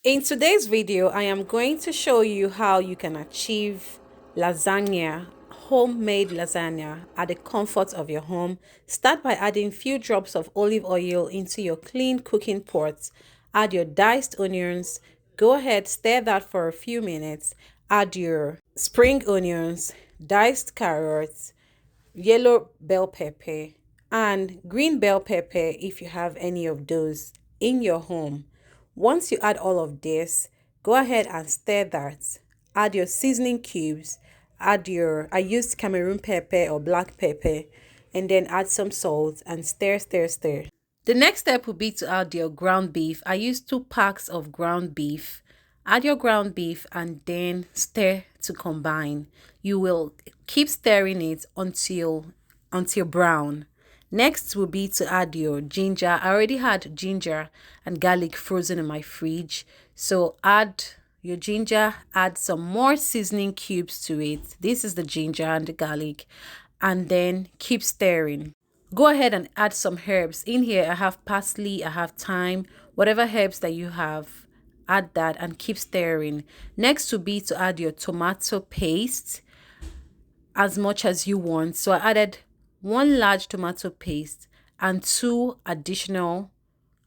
In today's video, I am going to show you how you can achieve lasagna, homemade lasagna at the comfort of your home. Start by adding few drops of olive oil into your clean cooking pot. Add your diced onions. Go ahead, stir that for a few minutes. Add your spring onions, diced carrots, yellow bell pepper, and green bell pepper if you have any of those in your home. Once you add all of this, go ahead and stir that. Add your seasoning cubes, I used Cameroon pepper or black pepper, and then add some salt and stir, stir, stir. The next step will be to add your ground beef. I used 2 packs of ground beef. Add your ground beef and then stir to combine. You will keep stirring it until brown. Next will be to add your ginger. I already had ginger and garlic frozen in my fridge. So add your ginger, add some more seasoning cubes to it. This is the ginger and the garlic, and then keep stirring. Go ahead and add some herbs. In here, I have parsley, I have thyme, whatever herbs that you have, add that and keep stirring. Next will be to add your tomato paste as much as you want. So I added 1 large tomato paste and 2 additional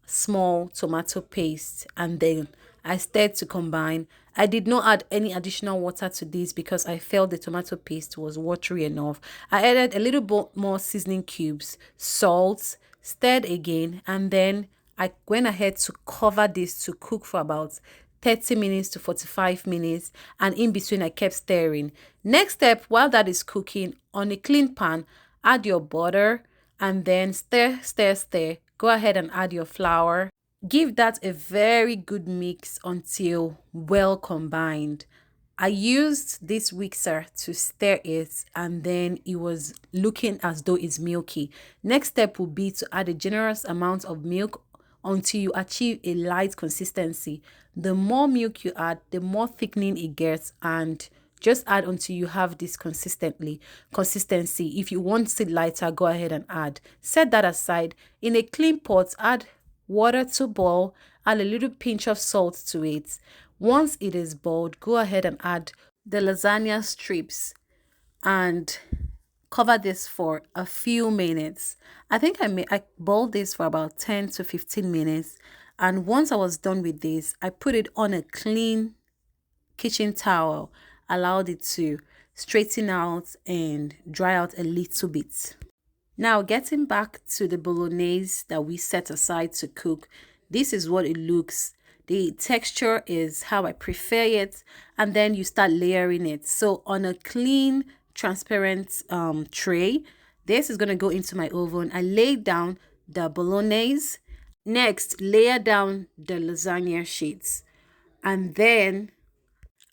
small tomato paste, and then I stirred to combine. I did not add any additional water to this because I felt the tomato paste was watery enough. I added a little bit more seasoning cubes, salt, stirred again, and then I went ahead to cover this to cook for about 30 minutes to 45 minutes, and in between I kept stirring. Next step, while that is cooking, on a clean pan, add your butter and then stir, stir, stir. Go ahead and add your flour. Give that a very good mix until well combined. I used this whisker to stir it, and then it was looking as though it's milky. Next step will be to add a generous amount of milk until you achieve a light consistency. The more milk you add, the more thickening it gets, and just add until you have this consistency. If you want it lighter, go ahead and add. Set that aside. In a clean pot, add water to boil, add a little pinch of salt to it. Once it is boiled, go ahead and add the lasagna strips and cover this for a few minutes. I think I boiled this for about 10 to 15 minutes. And once I was done with this, I put it on a clean kitchen towel, allowed it to straighten out and dry out a little bit. Now, getting back to the bolognese that we set aside to cook, this is what it looks. The texture is how I prefer it, and then you start layering it. So on a clean, transparent tray, this is going to go into my oven. I laid down the bolognese. Next, layer down the lasagna sheets, and then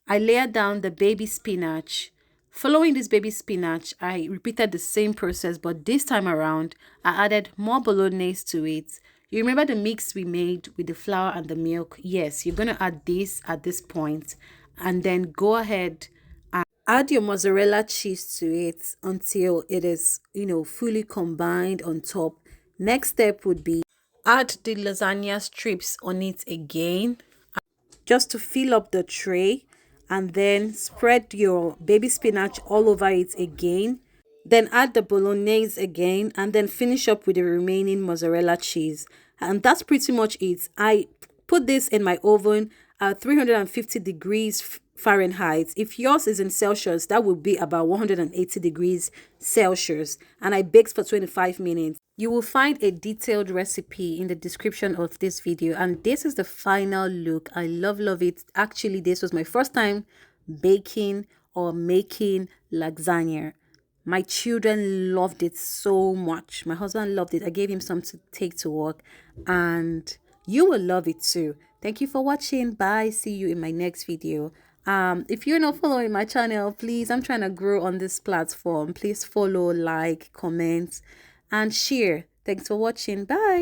I layered down the baby spinach. Following this baby spinach, I repeated the same process, but this time around, I added more bolognese to it. You remember the mix we made with the flour and the milk? Yes, you're going to add this at this point, and then go ahead and add your mozzarella cheese to it until it is, fully combined on top. Next step would be add the lasagna strips on it again, just to fill up the tray, and then spread your baby spinach all over it again. Then add the bolognese again, and then finish up with the remaining mozzarella cheese. And that's pretty much it. I put this in my oven at 350 degrees Fahrenheit. If yours is in Celsius, that would be about 180 degrees Celsius. And I baked for 25 minutes. You will find a detailed recipe in the description of this video, and this is the final look. I love it. Actually, this was my first time baking or making lasagna. My children loved it so much. My husband loved it. I gave him some to take to work, and you will love it too. Thank you for watching. Bye. See you in my next video. If you're not following my channel, please, I'm trying to grow on this platform. Please follow, like, comment, and share. Thanks for watching. Bye.